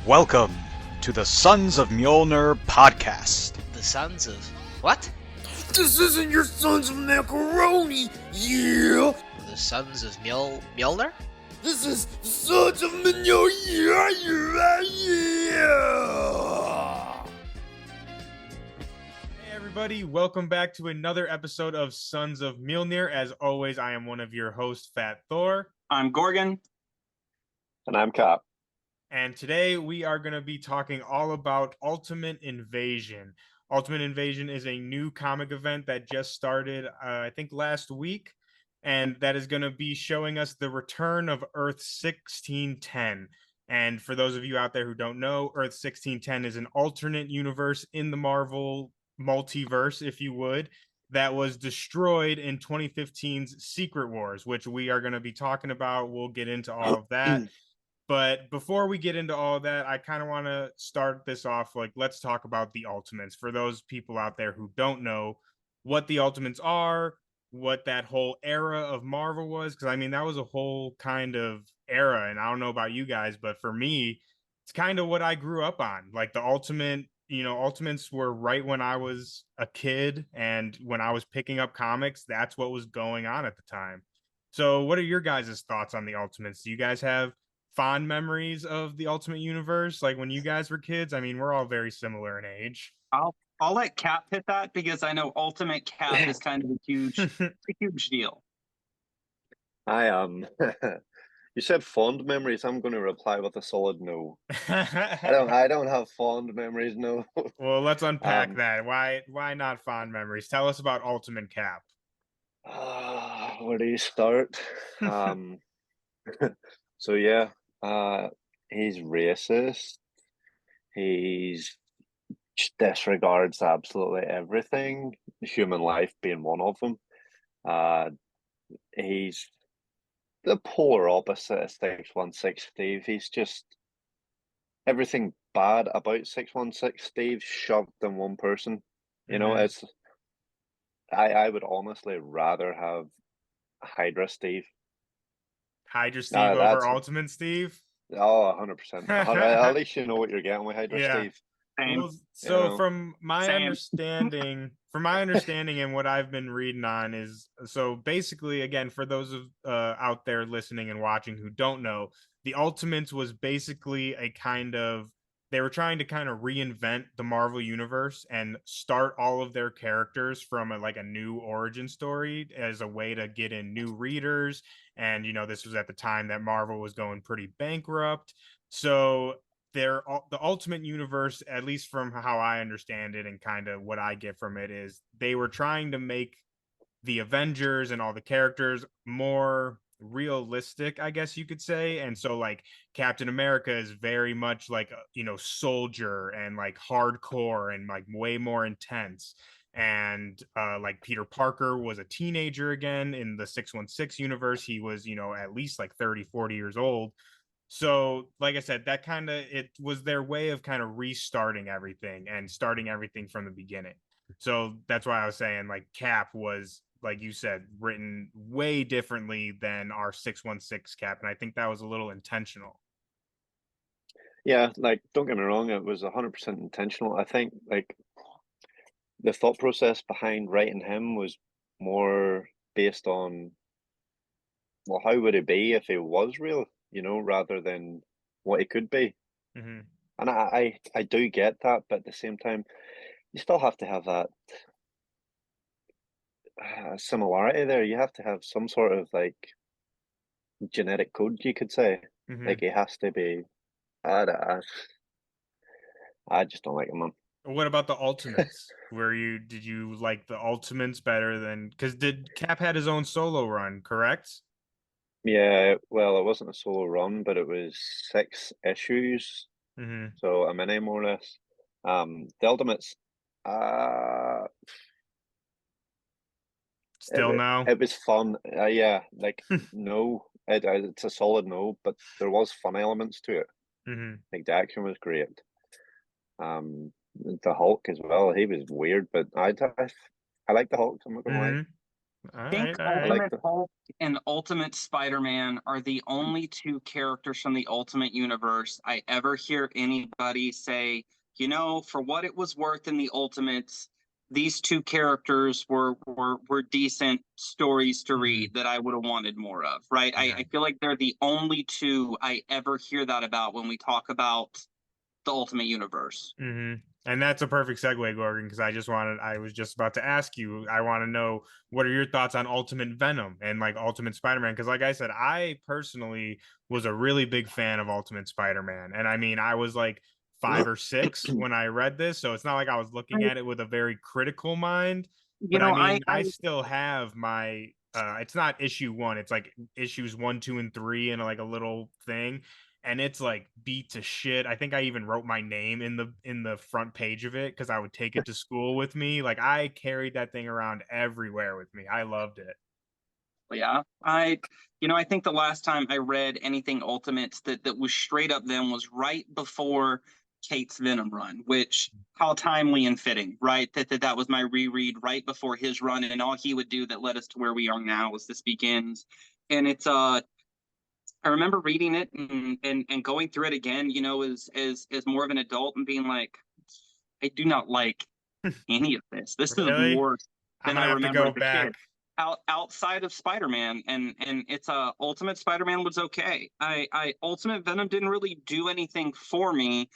Welcome to the Sons of Mjolnir podcast. The Sons of... what? This isn't your Sons of Macaroni, yeah! The Sons of Mjolnir? This is Sons of Mjolnir, yeah! Hey everybody, welcome back to another episode of Sons of Mjolnir. As always, I am one of your hosts, Fat Thor. I'm Gorgon. And I'm Cop. And today we are going to be talking all about Ultimate Invasion. Ultimate Invasion is a new comic event that just started, I think, last week. And that is going to be showing us the return of Earth 1610. And for those of you out there who don't know, Earth 1610 is an alternate universe in the Marvel multiverse, if you would, that was destroyed in 2015's Secret Wars, which we are going to be talking about. We'll get into all of that. But before we get into all of that, I kind of want to start this off, like, let's talk about the Ultimates. For those people out there who don't know what the Ultimates are, what that whole era of Marvel was, because, I mean, that was a whole kind of era, and I don't know about you guys, but for me, it's kind of what I grew up on. Like, the Ultimates were right when I was a kid, and when I was picking up comics, that's what was going on at the time. So what are your guys' thoughts on the Ultimates? Do you guys have fond memories of the Ultimate Universe, like when you guys were kids? I mean, we're all very similar in age. I'll let Cap hit that because I know Ultimate Cap is kind of a huge deal. You said fond memories. I'm going to reply with a solid no. I don't have fond memories. No. Well, let's unpack that. Why not fond memories? Tell us about Ultimate Cap. Where do you start? So yeah, he's racist. He's disregards absolutely everything, human life being one of them. He's the polar opposite of 616 Steve. He's just everything bad about 616 Steve shoved in one person. You know, it's I would honestly rather have Hydra Steve. Hydra Steve over Ultimate Steve? Oh, 100%. At least you know what you're getting with Hydra Steve. Well, so from my understanding and what I've been reading on is, so basically, again, for those of out there listening and watching who don't know, the Ultimates was basically they were trying to kind of reinvent the Marvel universe and start all of their characters from a new origin story as a way to get in new readers. And, this was at the time that Marvel was going pretty bankrupt. So the Ultimate Universe, at least from how I understand it and kind of what I get from it, is they were trying to make the Avengers and all the characters more realistic, I guess you could say. And so like Captain America is very much like soldier and like hardcore and like way more intense. And like Peter Parker was a teenager again in the 616 universe. He was at least like 30-40 years old. So, like I said, it was their way of kind of restarting everything and starting everything from the beginning. So that's why I was saying, like, Cap was, like you said, written way differently than our 616 Cap. And I think that was a little intentional. Yeah, like, don't get me wrong, it was 100% intentional. I think, like, the thought process behind writing him was more based on, well, how would it be if he was real? Rather than what it could be. Mm-hmm. And I do get that, but at the same time, you still have to have that similarity there. You have to have some sort of like genetic code, you could say. Mm-hmm. Like it has to be. I just don't like him, man. What about the Ultimates? Did you like the Ultimates better than, because did Cap had his own solo run, correct? Yeah, well, it wasn't a solo run, but it was 6 issues, so a mini more or less. The Ultimates, still no. It was fun. Yeah, like no, it's a solid no, but there was fun elements to it. Like the action was great. The Hulk as well. He was weird, but I like the Hulk. I'm not gonna lie. All I think right, all right. Ultimate Hulk and Ultimate Spider-Man are the only two characters from the Ultimate Universe I ever hear anybody say, you know, for what it was worth in the Ultimates, these two characters were decent stories to read that I would have wanted more of, right? Yeah. I feel like they're the only two I ever hear that about when we talk about the Ultimate Universe. Mm-hmm. And that's a perfect segue, Gorgon, because I was just about to ask you, I want to know what are your thoughts on Ultimate Venom and like Ultimate Spider-Man? Because, like I said, I personally was a really big fan of Ultimate Spider-Man. And I mean, I was like 5 or 6 when I read this. So it's not like I was looking at it with a very critical mind. You But I know, mean, I still have my, it's not issue 1, it's like issues 1, 2, and 3 and like a little thing, and it's like beat to shit. I think I even wrote my name in the front page of it because I would take it to school with me. Like I carried that thing around everywhere with me. I loved it. Yeah, I think the last time I read anything Ultimates that was straight up them was right before Kate's Venom run, which how timely and fitting, right? That was my reread right before his run, and all he would do that led us to where we are now was This Begins, and it's I remember reading it and going through it again, you know, as more of an adult and being like, I do not like any of this. This is Really? worse I'm than gonna I have to remember go as a back. kid. Outside of Spider-Man, and it's Ultimate Spider-Man was okay. I Ultimate Venom didn't really do anything for me,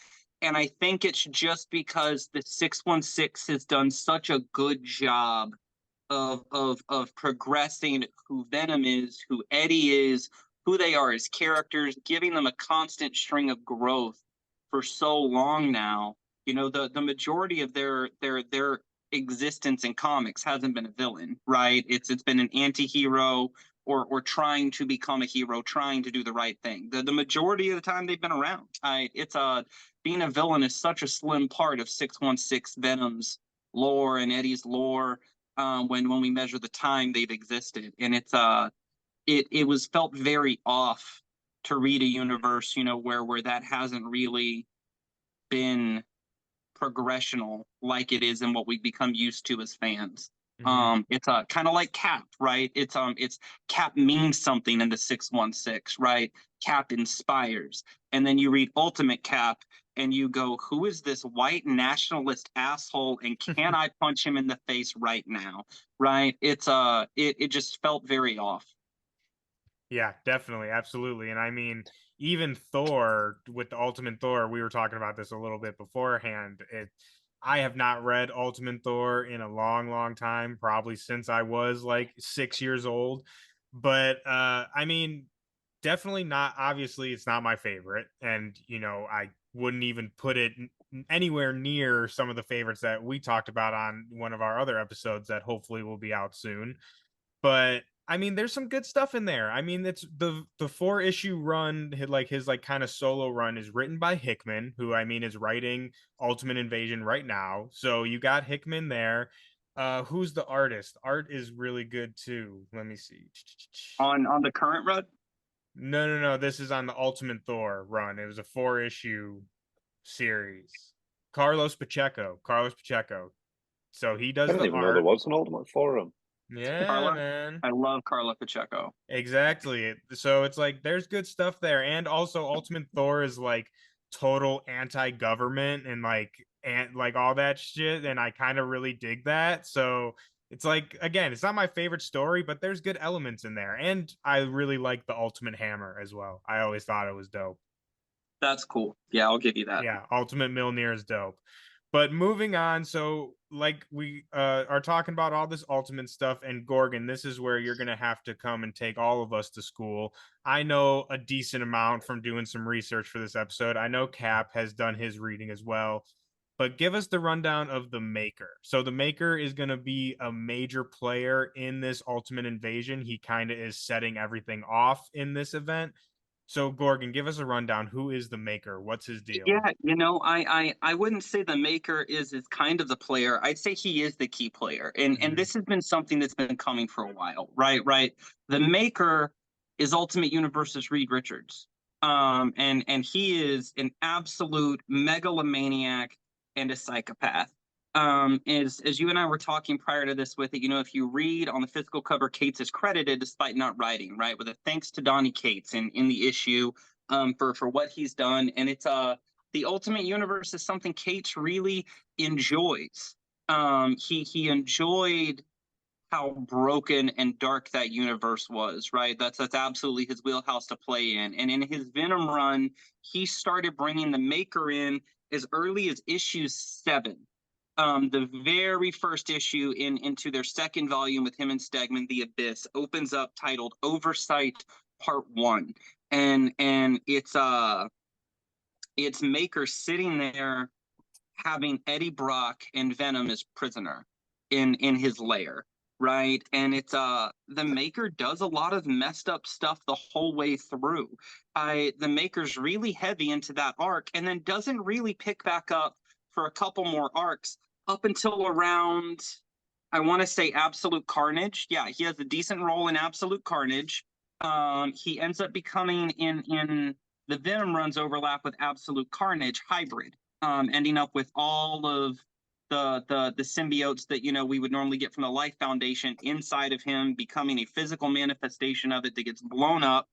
and I think it's just because the 616 has done such a good job of progressing who Venom is, who Eddie is, who they are as characters, giving them a constant string of growth for so long now. You know, the majority of their existence in comics hasn't been a villain, right? It's been an anti-hero or trying to become a hero, trying to do the right thing. The majority of the time they've been around. Being a villain is such a slim part of 616 Venom's lore and Eddie's lore, when we measure the time they've existed. And it was felt very off to read a universe, you know, where that hasn't really been progressional like it is in what we become used to as fans. Mhm. It's kind of like Cap, right? It's Cap means something in the 616, right? Cap inspires. And then you read Ultimate Cap and you go, who is this white nationalist asshole? And can I punch him in the face right now? Right? It just felt very off. Yeah, definitely, absolutely. And I mean, even Thor with the Ultimate Thor, we were talking about this a little bit beforehand. I have not read Ultimate Thor in a long, long time, probably since I was like 6 years old. But I mean, definitely not. Obviously, it's not my favorite, and you know, I wouldn't even put it anywhere near some of the favorites that we talked about on one of our other episodes that hopefully will be out soon. But I mean, there's some good stuff in there. I mean, it's the 4 issue run, like his like kind of solo run is written by Hickman, who I mean is writing Ultimate Invasion right now. So you got Hickman there. Who's the artist? Art is really good too. Let me see. On the current run, No, no, no. This is on the Ultimate Thor run. It was a 4 issue series. Carlos Pacheco. Carlos Pacheco. So he I does didn't the even know there art. was an Ultimate Forum. Yeah, Carla, man. I love Carla Pacheco. Exactly. So it's like there's good stuff there. And also Ultimate Thor is like total anti-government and like all that shit. And I kind of really dig that. So it's like again, it's not my favorite story, but there's good elements in there. And I really like the Ultimate Hammer as well. I always thought it was dope. That's cool. Yeah, I'll give you that. Yeah, Ultimate Mjolnir is dope. But moving on, so like we are talking about all this ultimate stuff, and Gorgon, this is where you're gonna have to come and take all of us to school. I know a decent amount from doing some research for this episode. I know Cap has done his reading as well. But give us the rundown of the Maker. So the Maker is going to be a major player in this Ultimate Invasion. He kind of is setting everything off in this event. So Gorgon, give us a rundown. Who is the Maker? What's his deal? Yeah, you know, I wouldn't say the maker is kind of the player. I'd say he is the key player. And this has been something that's been coming for a while, right? Right. The maker is Ultimate Universe's Reed Richards. And he is an absolute megalomaniac and a psychopath. as you and I were talking prior to this with it, if you read on the physical cover, Cates is credited despite not writing, right? With a thanks to Donnie Cates in the issue for what he's done. And it's the Ultimate Universe is something Cates really enjoys. He enjoyed how broken and dark that universe was, right? That's absolutely his wheelhouse to play in. And in his Venom run, he started bringing the Maker in as early as issue 7. The very first issue into their second volume with him and Stegman, The Abyss, opens up titled Oversight Part 1. And it's Maker sitting there having Eddie Brock and Venom as prisoner in his lair, right? And it's the Maker does a lot of messed up stuff the whole way through. The Maker's really heavy into that arc and then doesn't really pick back up for a couple more arcs up until around, I want to say, Absolute Carnage. Yeah, he has a decent role in Absolute Carnage. He ends up becoming in the Venom runs overlap with Absolute Carnage hybrid, ending up with all of the symbiotes that we would normally get from the Life Foundation inside of him, becoming a physical manifestation of it that gets blown up,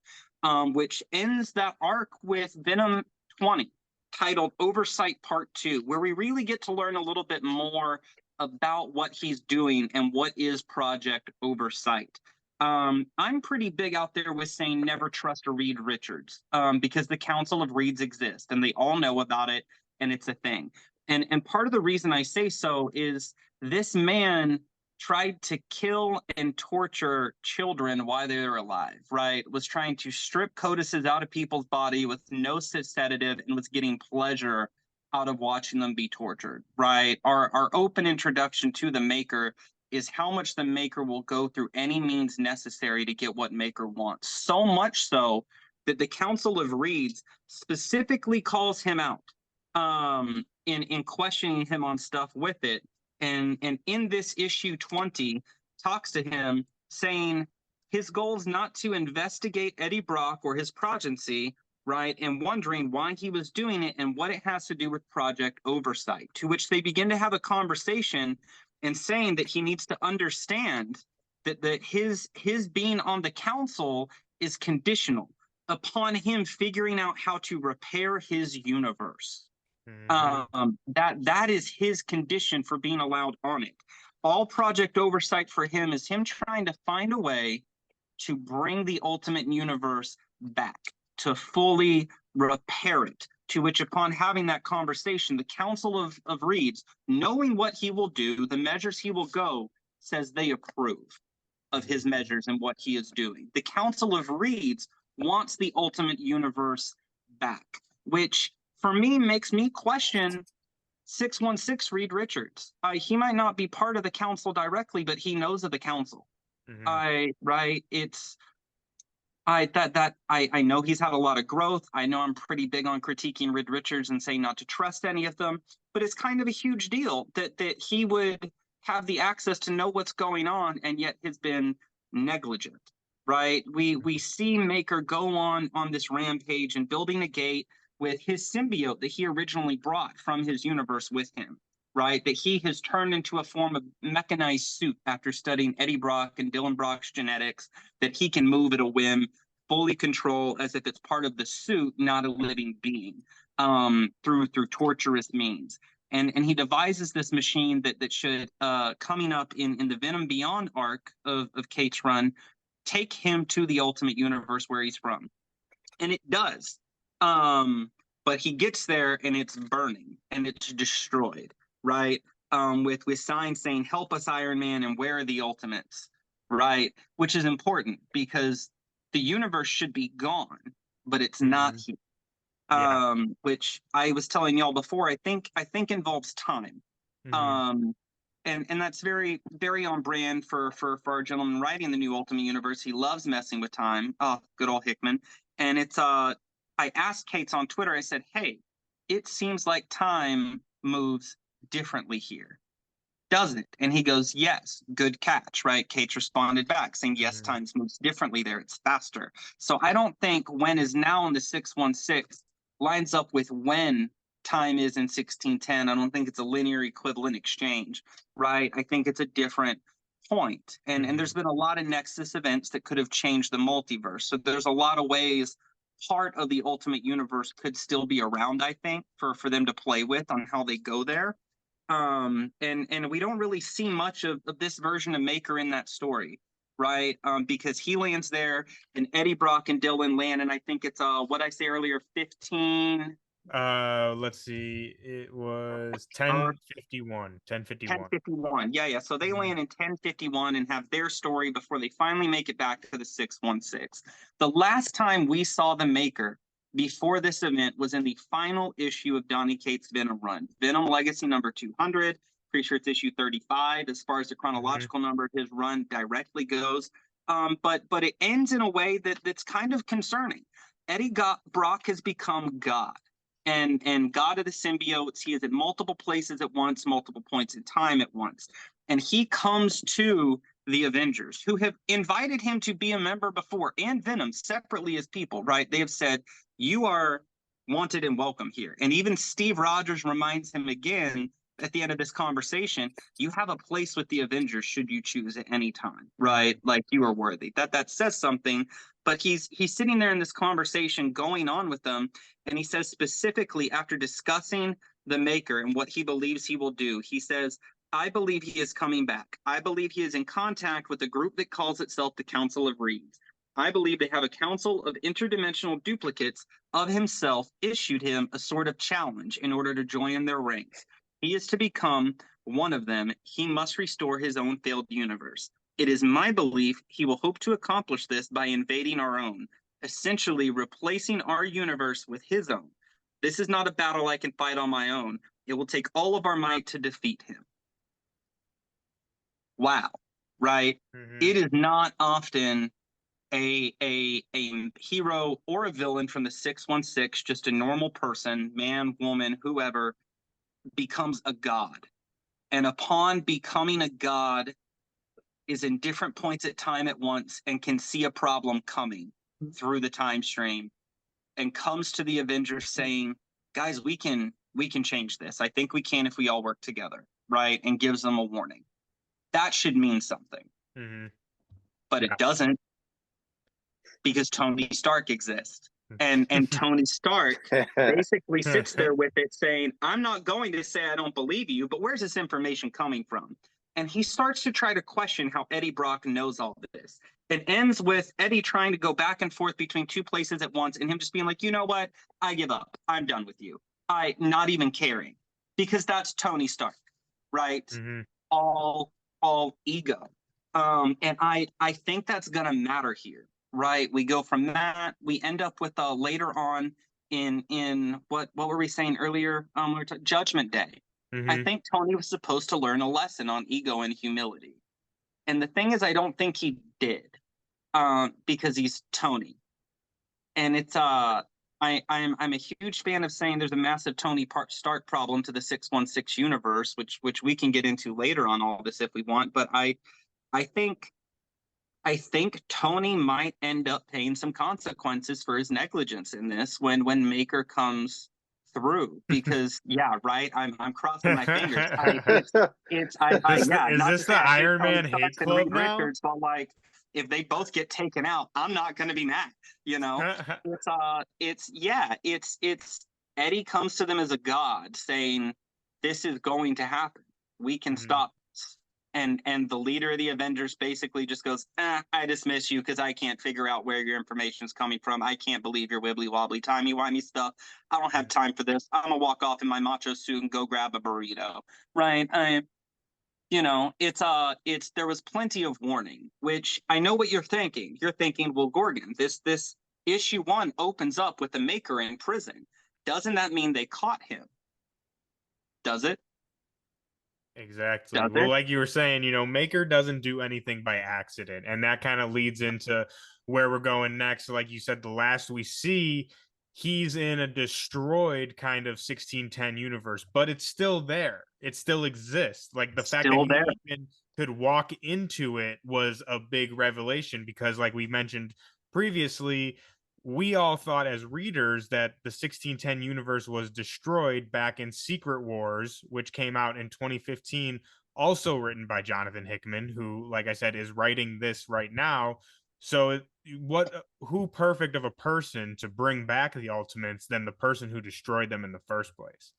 which ends that arc with Venom 20. Titled Oversight Part 2, where we really get to learn a little bit more about what he's doing and what is Project Oversight. I'm pretty big out there with saying never trust a Reed Richards, because the Council of Reeds exists and they all know about it and it's a thing. And part of the reason I say so is this man tried to kill and torture children while they were alive, right? Was trying to strip codices out of people's body with no sedative and was getting pleasure out of watching them be tortured, right? Our open introduction to the Maker is how much the Maker will go through any means necessary to get what Maker wants. So much so that the Council of Reeds specifically calls him out in questioning him on stuff with it. And in this issue 20, talks to him saying his goal is not to investigate Eddie Brock or his progeny, right? And wondering why he was doing it and what it has to do with Project Oversight, to which they begin to have a conversation and saying that he needs to understand that his being on the council is conditional upon him figuring out how to repair his universe. That is his condition for being allowed on it. All Project Oversight for him is him trying to find a way to bring the Ultimate Universe back, to fully repair it, to which upon having that conversation, the Council of Reeds, knowing what he will do, the measures he will go, says they approve of his measures and what he is doing. The Council of Reeds wants the Ultimate Universe back, which for me makes me question 616 Reed Richards. He might not be part of the council directly, but he knows of the council. I know he's had a lot of growth. I know I'm pretty big on critiquing Reed Richards and saying not to trust any of them, but it's kind of a huge deal that he would have the access to know what's going on and yet has been negligent, right? We see Maker go on this rampage and building a gate with his symbiote that he originally brought from his universe with him, right? That he has turned into a form of mechanized suit after studying Eddie Brock and Dylan Brock's genetics, that he can move at a whim, fully control as if it's part of the suit, not a living being, through torturous means. And he devises this machine that should, coming up in the Venom Beyond arc of Kate's run, take him to the Ultimate Universe where he's from. And it does. But he gets there and it's burning and it's destroyed, right? With signs saying, "Help us, Iron Man," and "Where are the Ultimates?" Right? Which is important because the universe should be gone, but it's not here. Which I was telling y'all before, I think involves time. And that's very, very on brand for our gentleman writing the new Ultimate Universe. He loves messing with time. Oh, good old Hickman. And it's I asked Cates on Twitter, I said, "Hey, it seems like time moves differently here, doesn't it?" And he goes, "Yes, good catch," right? Cates responded back saying, "Yes, time moves differently there. It's faster." So I don't think when is now in the 616 lines up with when time is in 1610. I don't think it's a linear equivalent exchange, right? I think it's a different point. And there's been a lot of Nexus events that could have changed the multiverse. So there's a lot of ways part of the Ultimate Universe could still be around, I think, for them to play with on how they go there. And we don't really see much of this version of Maker in that story, right? Because he lands there, and Eddie Brock and Dylan land, and I think it's what I say earlier, 15. Let's see, it was 1051. 1051. Yeah. So they land in 1051 and have their story before they finally make it back to the 616. The last time we saw the Maker before this event was in the final issue of Donny Cates' Venom run, Venom Legacy number 200. Pretty sure it's issue 35 as far as the chronological number of his run directly goes. But it ends in a way that's kind of concerning. Eddie Brock has become God. And God of the symbiotes, he is at multiple places at once, multiple points in time at once. And he comes to the Avengers, who have invited him to be a member before, and Venom separately as people, right? They have said, you are wanted and welcome here. And even Steve Rogers reminds him again at the end of this conversation, you have a place with the Avengers should you choose at any time, right? Like, you are worthy. That says something. But he's sitting there in this conversation going on with them, and he says specifically after discussing the Maker and what he believes he will do, he says, I believe he is coming back. I believe he is in contact with a group that calls itself the Council of Reeds. I believe they have a council of interdimensional duplicates of himself issued him a sort of challenge in order to join their ranks. He is to become one of them. He must restore his own failed universe. It is my belief he will hope to accomplish this by invading our own, essentially replacing our universe with his own. This is not a battle I can fight on my own. It will take all of our might to defeat him. Wow, right? It is not often a hero or a villain from the 616, just a normal person, man, woman, whoever, becomes a god. And upon becoming a god, is in different points at time at once and can see a problem coming through the time stream, and comes to the Avengers saying, guys, we can change this. I think we can if we all work together, right? And gives them a warning. That should mean something. But it doesn't, because Tony Stark exists. And Tony Stark basically sits there with it saying, I'm not going to say I don't believe you, but where's this information coming from? And he starts to try to question how Eddie Brock knows all this. It ends with Eddie trying to go back and forth between two places at once, and him just being like, you know what? I give up. I'm done with you. I not even caring, because that's Tony Stark, right? All ego. And I think that's going to matter here, right? We go from that. We end up with later on in what were we saying earlier? We were Judgment Day. I think Tony was supposed to learn a lesson on ego and humility. And the thing is, I don't think he did, because he's Tony. And it's I'm a huge fan of saying there's a massive Tony Stark problem to the 616 universe, which we can get into later on all this if we want. But I think Tony might end up paying some consequences for his negligence in this when Maker comes through, because right, I'm crossing my fingers. Is this the Iron Man hate club now? Richards, but like, if they both get taken out, I'm not going to be mad. You know, it's Eddie comes to them as a god, saying, "This is going to happen. We can stop this." And the leader of the Avengers basically just goes, I dismiss you because I can't figure out where your information's coming from. I can't believe your wibbly wobbly timey-wimey stuff. I don't have time for this. I'm gonna walk off in my macho suit and go grab a burrito. Right? There was plenty of warning, which I know what you're thinking. You're thinking, well, Gorgon, this issue 1 opens up with the Maker in prison. Doesn't that mean they caught him? Does it? Exactly. Well, like you were saying, Maker doesn't do anything by accident, and that kind of leads into where we're going next. Like you said, the last we see, he's in a destroyed kind of 1610 universe, but it's still there. It still exists. Like the fact that he even could walk into it was a big revelation, because like we mentioned previously, we all thought as readers that the 1610 universe was destroyed back in Secret Wars, which came out in 2015, also written by Jonathan Hickman, who, like I said, is writing this right now. So who perfect of a person to bring back the Ultimates than the person who destroyed them in the first place?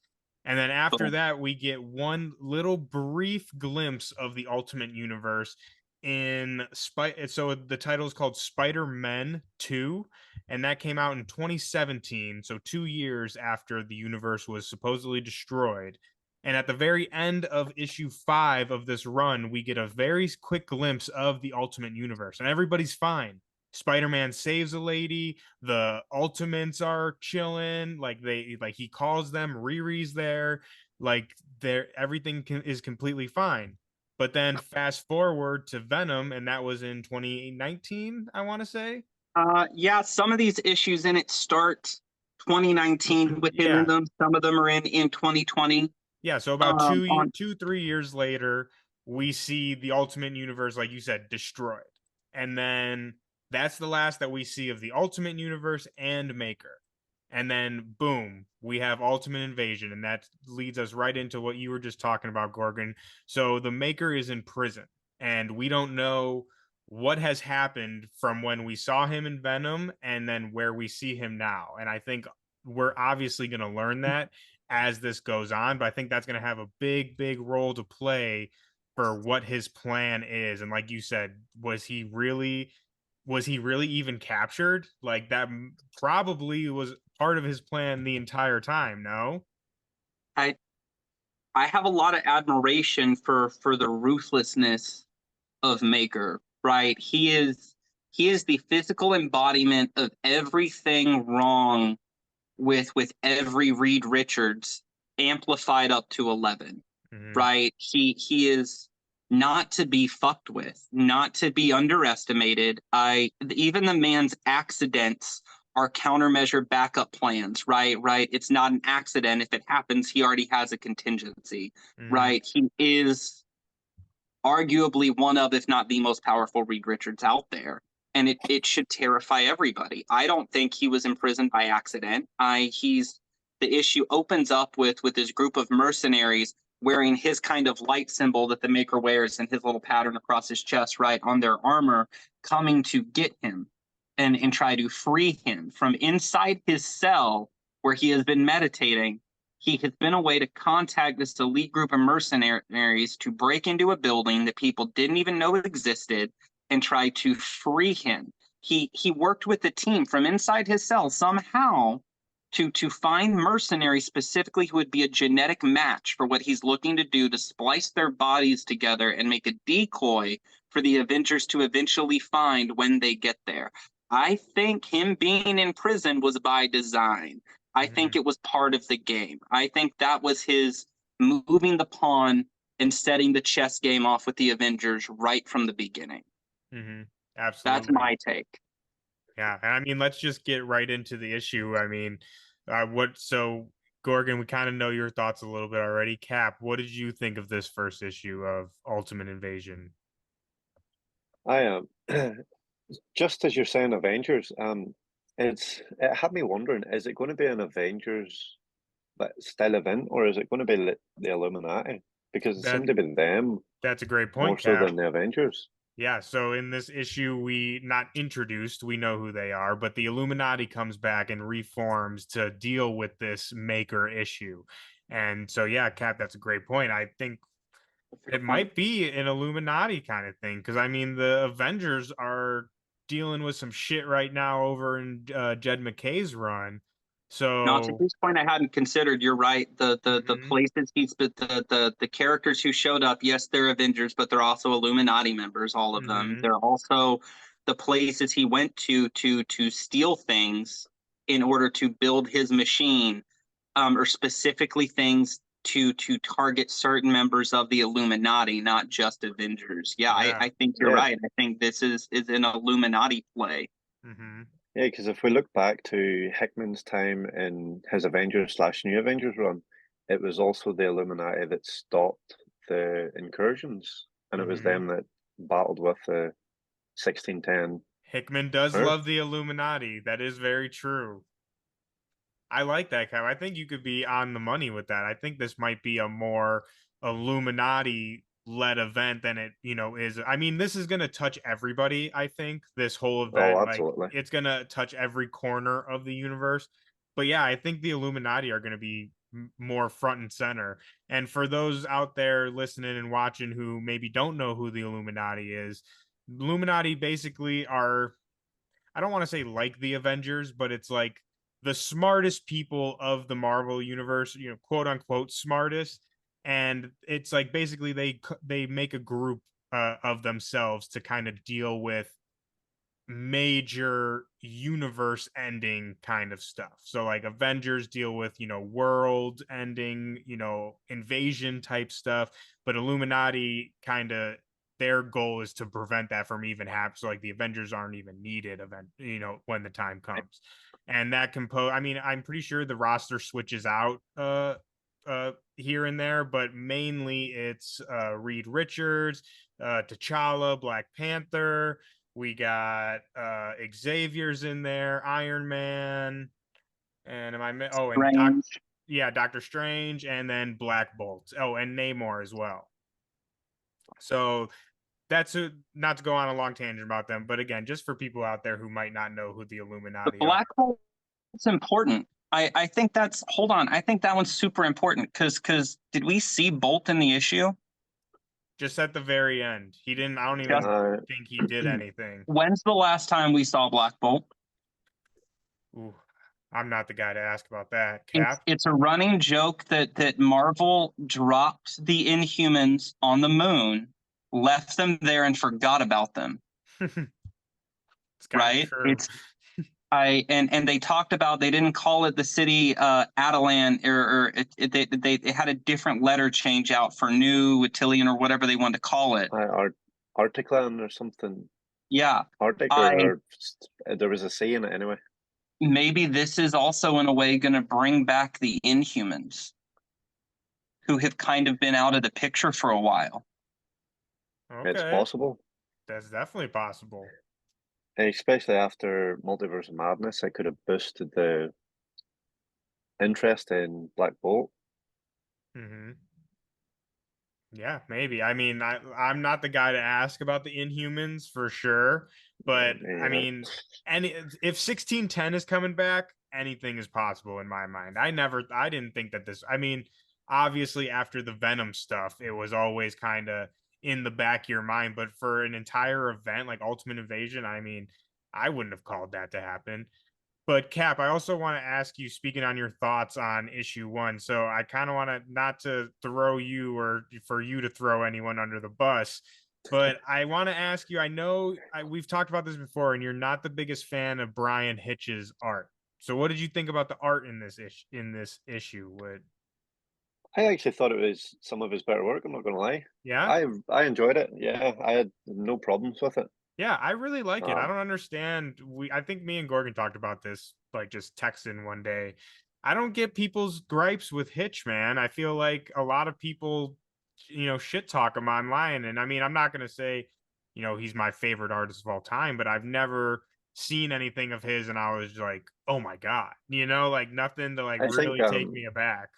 And then after that, we get one little brief glimpse of the Ultimate Universe so the title is called Spider-Men 2, and that came out in 2017, so 2 years after the universe was supposedly destroyed. And at the very end of issue 5 of this run, we get a very quick glimpse of the Ultimate Universe, and everybody's fine. Spider-Man saves a lady, the Ultimates are chilling, like he calls them, Riri's there, like everything is completely fine. But then fast forward to Venom, and that was in 2019, I want to say. Yeah, some of these issues in it start 2019 within Yeah. them. Some of them are in 2020. Yeah, so about 3 years later, we see the Ultimate Universe, like you said, destroyed. And then that's the last that we see of the Ultimate Universe and Maker. And then boom, we have Ultimate Invasion, and that leads us right into what you were just talking about, Gorgon. So the Maker is in prison, and we don't know what has happened from when we saw him in Venom and then where we see him now. And I think we're obviously going to learn that as this goes on, but I think that's going to have a big role to play for what his plan is. And like you said, was he really even captured? Like that probably was part of his plan the entire time. No, I have a lot of admiration for the ruthlessness of Maker. Right, he is the physical embodiment of everything wrong with every Reed Richards amplified up to 11. Right, he is not to be fucked with, not to be underestimated. Even the man's accidents are countermeasure backup plans. Right, it's not an accident. If it happens, he already has a contingency. Right, he is arguably one of, if not the most powerful Reed Richards out there. And it should terrify everybody. I don't think he was imprisoned by accident. The issue opens up with his group of mercenaries wearing his kind of light symbol that the Maker wears and his little pattern across his chest, right, on their armor, coming to get him and try to free him from inside his cell where he has been meditating. He has been a way to contact this elite group of mercenaries to break into a building that people didn't even know existed and try to free him. He worked with the team from inside his cell somehow to find mercenaries specifically who would be a genetic match for what he's looking to do, to splice their bodies together and make a decoy for the Avengers to eventually find when they get there. I think him being in prison was by design. I think it was part of the game. I think that was his moving the pawn and setting the chess game off with the Avengers right from the beginning. Absolutely. That's my take. Yeah, and I mean, let's just get right into the issue. I mean, so Gorgon, we kind of know your thoughts a little bit already. Cap, what did you think of this first issue of Ultimate Invasion? I am just as you're saying, Avengers. It had me wondering: is it going to be an Avengers style event, or is it going to be the Illuminati? Because it seemed to be them. That's a great point, more so than the Avengers. Yeah, so in this issue, we know who they are, but the Illuminati comes back and reforms to deal with this Maker issue. And so, yeah, Cap, that's a great point. I think it might be an Illuminati kind of thing, because I mean, the Avengers are dealing with some shit right now over in Jed McKay's run. So, now, to this point, I hadn't considered. You're right. The places the characters who showed up. Yes, they're Avengers, but they're also Illuminati members. All of them. They're also the places he went to steal things in order to build his machine, or specifically things to target certain members of the Illuminati, not just Avengers. Yeah, I think you're right. I think this is an Illuminati play. Yeah, because if we look back to Hickman's time in his Avengers/New Avengers run, it was also the Illuminati that stopped the incursions, and it was them that battled with the 1610 Hickman does Earth. love the Illuminati. That is very true. I like that, Kev. I think you could be on the money with that. I think this might be a more Illuminati led event than it, is. I mean, this is going to touch everybody, I think. This whole event, Oh, like, absolutely. it's going to touch every corner of the universe. But yeah, I think the Illuminati are going to be more front and center. And for those out there listening and watching who maybe don't know who the Illuminati is, Illuminati basically are, I don't want to say like the Avengers, but it's like the smartest people of the Marvel universe, quote unquote smartest. And it's like basically they make a group of themselves to kind of deal with major universe ending kind of stuff. So like Avengers deal with, world ending, invasion type stuff, but Illuminati kind of, their goal is to prevent that from even happening. So like the Avengers aren't even needed when the time comes. And that I mean, I'm pretty sure the roster switches out here and there, but mainly it's Reed Richards, T'Challa, Black Panther. We got Xavier's in there, Iron Man, and Doctor Strange, and then Black Bolt. Oh, and Namor as well. So that's not to go on a long tangent about them, but again, just for people out there who might not know who the Illuminati Black are. Bolt's important. I think that's, hold on, I think that one's super important because did we see Bolt in the issue? Just at the very end. He didn't, I don't even think he did anything. When's the last time we saw Black Bolt? Ooh, I'm not the guy to ask about that. Cap? It's a running joke that Marvel dropped the Inhumans on the moon, left them there, and forgot about them. Right? True. And they talked about, they didn't call it the city Atalan, or they had a different letter change out for New Attilian or whatever they wanted to call it. Articlan or something. Yeah. Arctic or there was a C in it anyway. Maybe this is also in a way going to bring back the Inhumans, who have kind of been out of the picture for a while. Okay. It's possible. That's definitely possible. And especially after Multiverse of Madness, it could have boosted the interest in Black Bolt. Mm-hmm. Yeah, maybe. I mean, I'm not the guy to ask about the Inhumans for sure, but I mean, if 1610 is coming back, anything is possible in my mind. I didn't think that this. I mean, obviously after the Venom stuff, it was always kind of in the back of your mind, but for an entire event like Ultimate Invasion, I mean, I wouldn't have called that to happen. But Cap, I also want to ask you, speaking on your thoughts on issue 1. So I kind of want to, not to throw you or for you to throw anyone under the bus, but I want to ask you, I know we've talked about this before, and you're not the biggest fan of Bryan Hitch's art. So what did you think about the art in this issue? I actually thought it was some of his better work, I'm not going to lie. Yeah? I enjoyed it. Yeah, I had no problems with it. Yeah, I really like it. I don't understand. I think me and Gorgon talked about this, like just texting one day. I don't get people's gripes with Hitch, man. I feel like a lot of people, shit talk him online. And I mean, I'm not going to say, he's my favorite artist of all time, but I've never seen anything of his and I was like, oh my God, like nothing to really take me aback.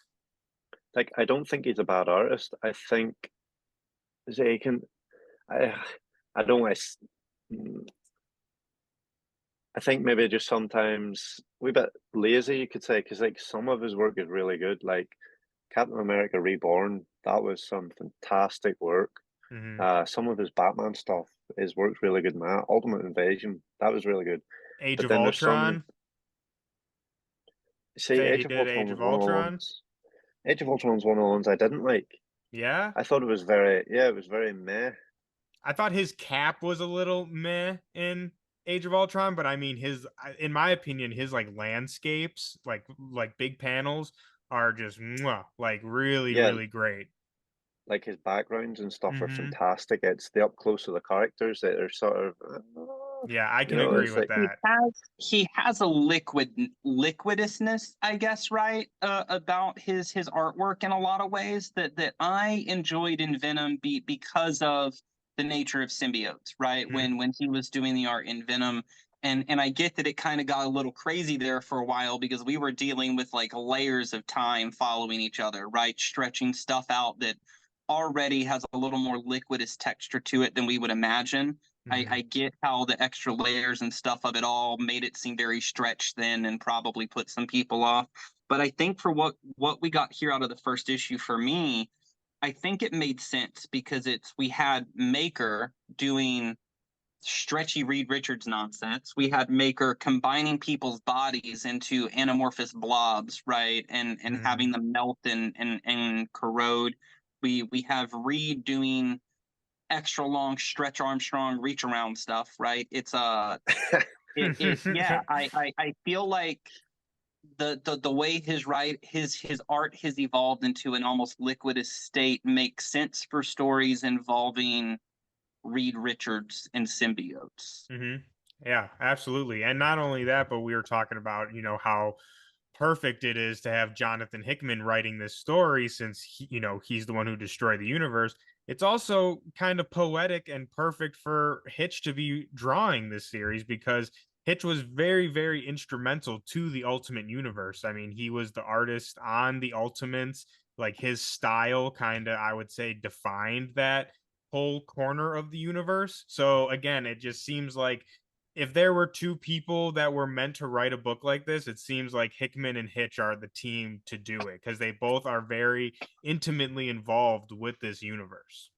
Like, I don't think he's a bad artist. I think he can, I don't want to, I think maybe just sometimes a wee bit lazy, you could say, because like some of his work is really good. Like Captain America Reborn, that was some fantastic work. Mm-hmm. Some of his Batman stuff is worked really good in that. Ultimate Invasion, that was really good. Age of Ultron. Age of Ultron was one of the ones. Age of Ultron was one of the ones I didn't like. Yeah? I thought it was very meh. I thought his cap was a little meh in Age of Ultron, but I mean in my opinion, his landscapes, like big panels are just really great. Like his backgrounds and stuff are fantastic. It's the up close of the characters that are sort of yeah, I can agree with that. He has a liquidousness, I guess, right? About his artwork in a lot of ways that I enjoyed in Venom because of the nature of symbiotes, right? Mhm. When he was doing the art in Venom. And I get that it kind of got a little crazy there for a while because we were dealing with like layers of time following each other, right? Stretching stuff out that already has a little more liquidous texture to it than we would imagine. I get how the extra layers and stuff of it all made it seem very stretched thin and probably put some people off. But I think for what we got here out of the first issue, for me, I think it made sense because we had Maker doing stretchy Reed Richards nonsense. We had Maker combining people's bodies into anamorphous blobs, right? And having them melt and corrode. We have Reed doing extra long stretch Armstrong reach around stuff, right? It's yeah, I feel like the way his art has evolved into an almost liquidous state makes sense for stories involving Reed Richards and symbiotes. Yeah, absolutely. And not only that, but we were talking about, how perfect it is to have Jonathan Hickman writing this story since he's the one who destroyed the universe. It's also kind of poetic and perfect for Hitch to be drawing this series because Hitch was very, very instrumental to the Ultimate Universe. I mean, he was the artist on the Ultimates. Like his style kind of, I would say, defined that whole corner of the universe. So again, it just seems like if there were two people that were meant to write a book like this, it seems like Hickman and Hitch are the team to do it because they both are very intimately involved with this universe.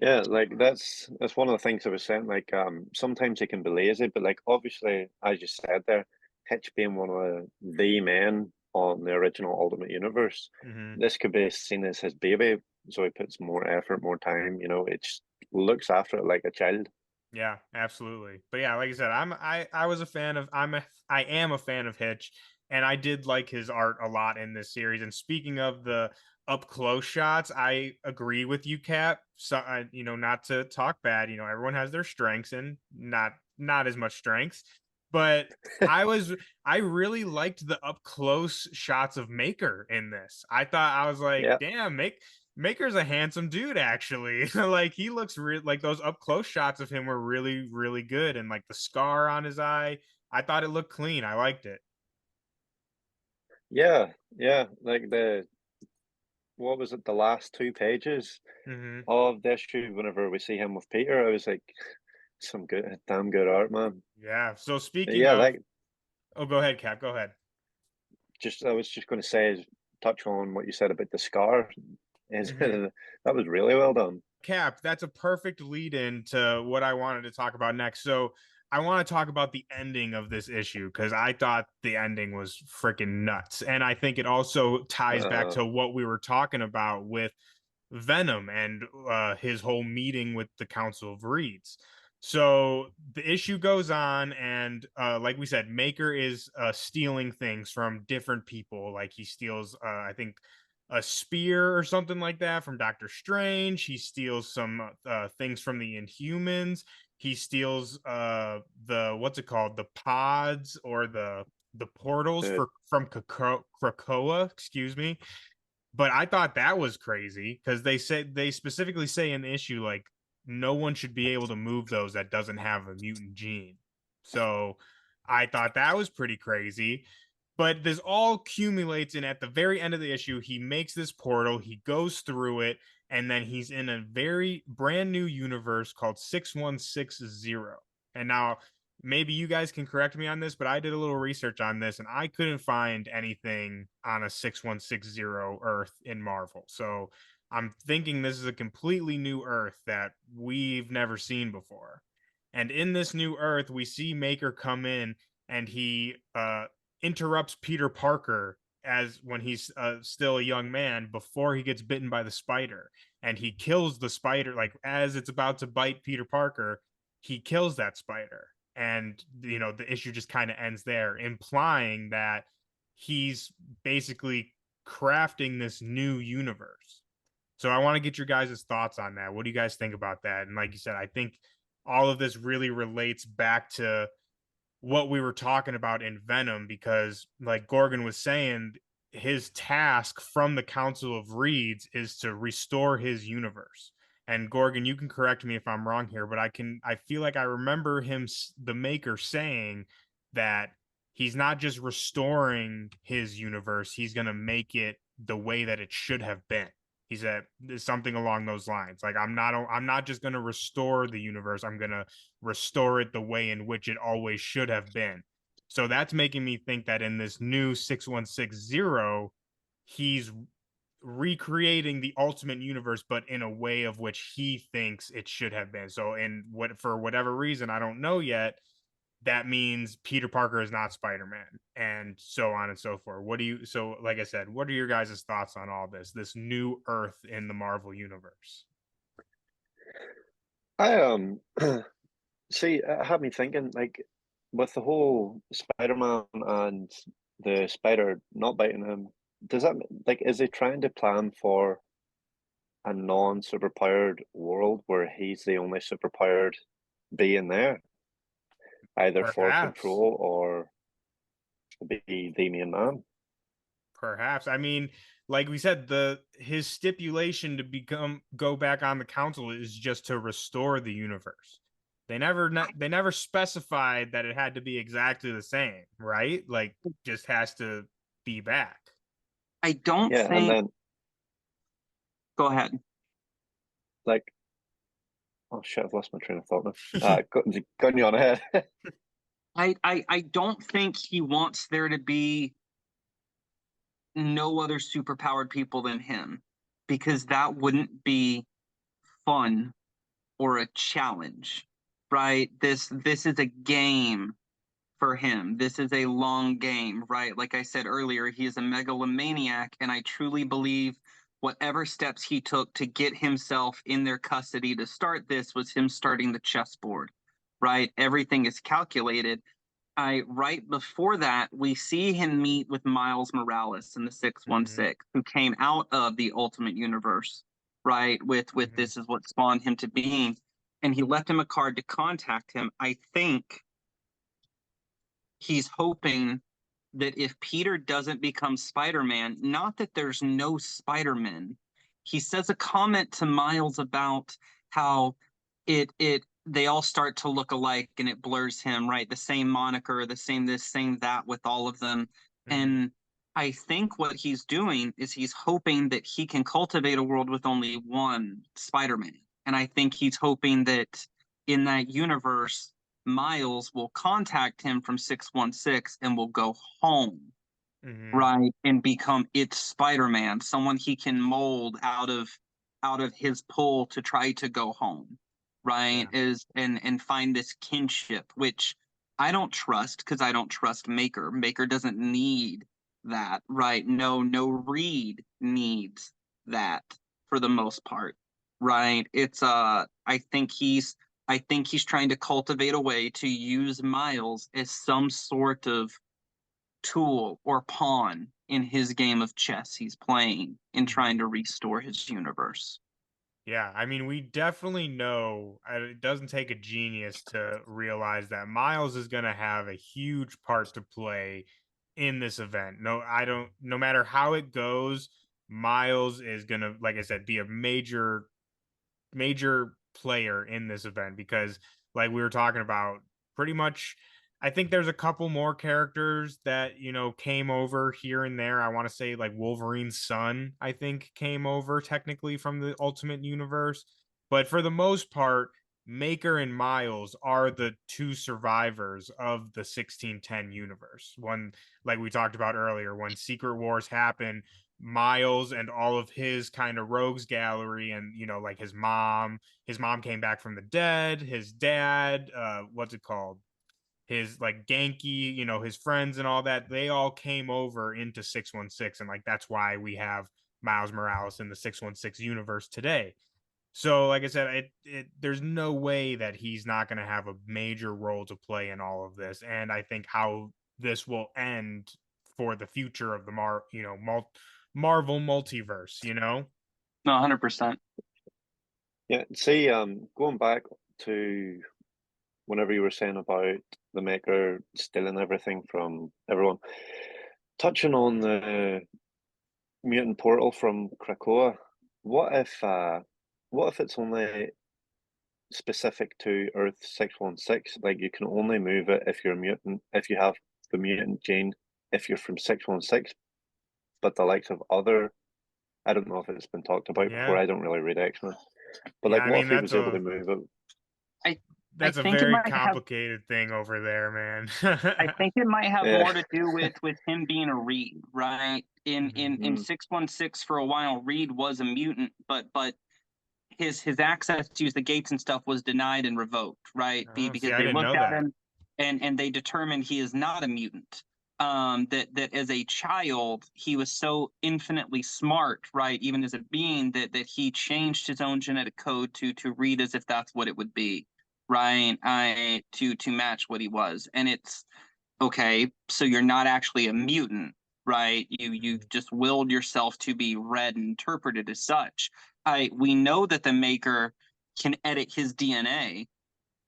Yeah, like that's one of the things I was saying. Like, sometimes he can be lazy, but like obviously, as you said there, Hitch being one of the men on the original Ultimate Universe, Mm-hmm. this could be seen as his baby. So he puts more effort, more time. It just looks after it like a child. Yeah, absolutely. But yeah, like I said, I was a fan of I am a fan of Hitch, and I did like his art a lot in this series. And speaking of the up close shots, I agree with you, Cap. So not to talk bad, everyone has their strengths and not as much strengths. But I really liked the up close shots of Maker in this. I was like, Yeah, damn, Maker's a handsome dude, actually. Like he looks like those up close shots of him were really, really good, and like the scar on his eye, I thought it looked clean. I liked it. yeah. Like what was it? The last 2 pages Hmm. of the issue. Whenever we see him with Peter, I was like, some good, damn good art, man. Yeah. So speaking Yeah, of, like oh, go ahead, Cap. Go ahead. I was just going to say, touch on what you said about the scar. Is Hmm. that was really well done. Cap, that's a perfect lead in to what I wanted to talk about next. So I want to talk about the ending of this issue because I thought the ending was freaking nuts. And I think it also ties back Uh, to what we were talking about with Venom and his whole meeting with the Council of Reeds. So the issue goes on, and like we said, Maker is stealing things from different people. Like he steals, I think, a spear or something like that from Doctor Strange. He steals some things from the Inhumans. He steals the what's it called, the pods or the portals the, from Krakoa, excuse me. But I thought that was crazy because they specifically say in the issue like no one should be able to move those that doesn't have a mutant gene. So I thought that was pretty crazy. But this all accumulates, and at the very end of the issue, he makes this portal, he goes through it, and then he's in a very brand new universe called 6160. And now maybe you guys can correct me on this, but I did a little research on this and I couldn't find anything on a 6160 Earth in Marvel. So I'm thinking this is a completely new Earth that we've never seen before. And in this new Earth, we see Maker come in and he interrupts Peter Parker as when he's still a young man before he gets bitten by the spider, and he kills the spider like as it's about to bite Peter Parker. He kills that spider, and the issue just kind of ends there, implying that he's basically crafting this new universe. So I want to get your guys' thoughts on that. What do you guys think about that? And like you said, I think all of this really relates back to what we were talking about in Venom because like Gorgon was saying, his task from the Council of Reeds is to restore his universe. and Gorgon, you can correct me if I'm wrong here, but I feel like I remember the maker, saying that he's not just restoring his universe, he's going to make it the way that it should have been. He said something along those lines. Like, I'm not just going to restore the universe, I'm going to restore it the way in which it always should have been. So that's making me think that in this new 6160, he's recreating the ultimate universe, but in a way of which he thinks it should have been. So, for whatever reason, I don't know yet, that means Peter Parker is not Spider-Man, and so on and so forth. So like I said, what are your guys' thoughts on all this new Earth in the Marvel universe? I see, it had me thinking, like, with the whole Spider-Man and the spider not biting him, does that, like, is he trying to plan for a non-superpowered world where he's the only superpowered being there, either for Perhaps. control or be the main man? Perhaps. I mean, like we said, his stipulation to go back on the council is just to restore the universe. They never specified that it had to be exactly the same, right? Like, just has to be back. I don't Yeah, and think. then, Go ahead. like, oh shit, I've lost my train of thought now. Got you on ahead. I don't think he wants there to be no other superpowered people than him, because that wouldn't be fun or a challenge, right? This is a game for him. This is a long game, right? Like I said earlier, he is a megalomaniac, and I truly believe whatever steps he took to get himself in their custody to start this was him starting the chessboard, right? Everything is calculated. Right before that, we see him meet with Miles Morales in the 616, who came out of the Ultimate Universe, right? With this is what spawned him to being, and he left him a card to contact him. I think he's hoping that if Peter doesn't become Spider-Man, not that there's no Spider-Man. He says a comment to Miles about how they all start to look alike and it blurs him, right? The same moniker, the same this, same that with all of them. And I think what he's doing is he's hoping that he can cultivate a world with only one Spider-Man. And I think he's hoping that in that universe, Miles will contact him from 616 and will go home, right? And become its Spider-Man, someone he can mold out of his pull to try to go home, right? Yeah. And find this kinship, which I don't trust, because I don't trust Maker. Maker doesn't need that, right? No Reed needs that for the most part, right? It's I think he's trying to cultivate a way to use Miles as some sort of tool or pawn in his game of chess he's playing in trying to restore his universe. Yeah, I mean, we definitely know it doesn't take a genius to realize that Miles is going to have a huge part to play in this event. No matter how it goes, Miles is going to, like I said, be a major player in this event, because, like we were talking about, pretty much, I think there's a couple more characters that, came over here and there. I want to say, like, Wolverine's son, I think, came over technically from the Ultimate Universe. But for the most part, Maker and Miles are the two survivors of the 1610 universe. When, like we talked about earlier, when Secret Wars happened, Miles and all of his kind of rogues gallery, and like his mom came back from the dead, his dad, what's it called, his, like, Genki, his friends and all that, they all came over into 616, and, like, that's why we have Miles Morales in the 616 universe today. So, like I said, there's no way that he's not going to have a major role to play in all of this, and I think how this will end for the future of the Marvel multiverse. No, 100%. Yeah, see, going back to whenever you were saying about the Maker stealing everything from everyone, touching on the mutant portal from Krakoa, what if what if it's only specific to Earth 616? Like you can only move it if you're a mutant, if you have the mutant gene, if you're from 616. But the likes of other, I don't know if it's been talked about before. I don't really read X-Men. But Yeah, like, I what mean, if he was able to move it? that's a think it very might have. complicated thing over there, man. I think it might have Yeah. more to do with him being a Reed, right? In 616 for a while, Reed was a mutant, but his access to use the gates and stuff was denied and revoked, right? Oh, Because see, I they didn't looked know at that. him and they determined he is not a mutant. That as a child he was so infinitely smart, right? Even as a being, that he changed his own genetic code to read as if that's what it would be, right? To match what he was, and it's okay. So you're not actually a mutant, right? You've just willed yourself to be read and interpreted as such. We know that the Maker can edit his DNA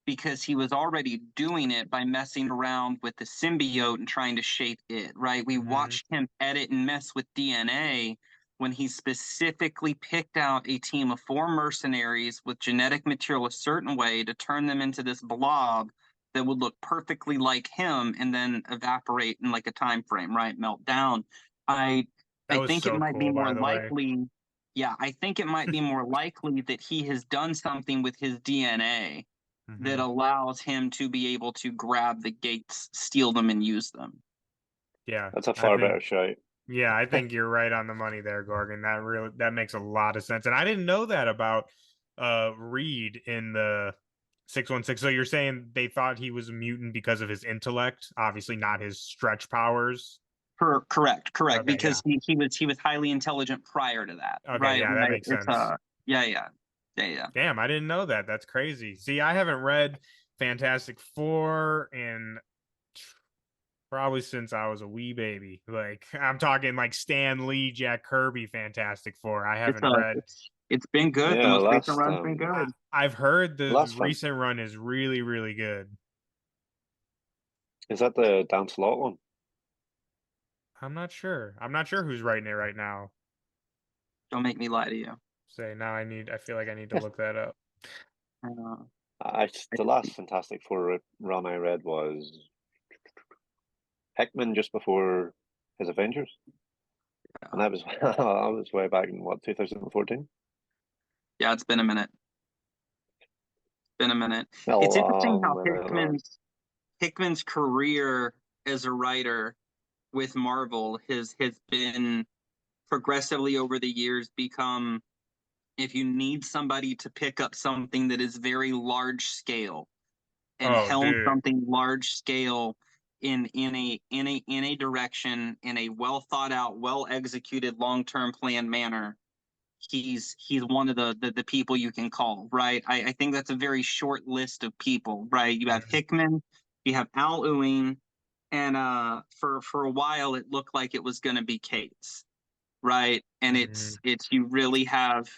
because he was already doing it by messing around with the symbiote and trying to shape it, right? We watched him edit and mess with DNA when he specifically picked out a team of 4 mercenaries with genetic material a certain way to turn them into this blob that would look perfectly like him and then evaporate in like a time frame, right? Melt down. I think it might be more likely. Yeah, I think it might be more likely that he has done something with his DNA that allows him to be able to grab the gates, steal them, and use them. Yeah, that's a far better shout. Yeah, I think you're right on the money there, Gorgon. That makes a lot of sense, and I didn't know that about Reed in the 616. So you're saying they thought he was a mutant because of his intellect, obviously not his stretch powers. Correct. Okay, because he was highly intelligent prior to that. Okay, right? yeah, that makes sense. Yeah. Damn, I didn't know that. That's crazy. See, I haven't read Fantastic Four in probably since I was a wee baby. Like I'm talking like Stan Lee, Jack Kirby, Fantastic Four. I haven't read. It's been good. Yeah, the most recent run's been good. I've heard the recent run is really, really good. Is that the Dan Slott one? I'm not sure. I'm not sure who's writing it right now. Don't make me lie to you. Say now. I feel like I need to look that up. The last Fantastic Four run I read was Hickman just before his Avengers, and that was I was way back in 2014. Yeah, it's been a minute. It's interesting how Hickman's career as a writer with Marvel has been progressively over the years become, if you need somebody to pick up something that is very large scale and helm something large scale in a direction, in a well thought out, well executed, long-term planned manner, he's one of the people you can call, right? I think that's a very short list of people, right? You have Hickman, you have Al Ewing, and for a while it looked like it was going to be Cates, right? And it's you really have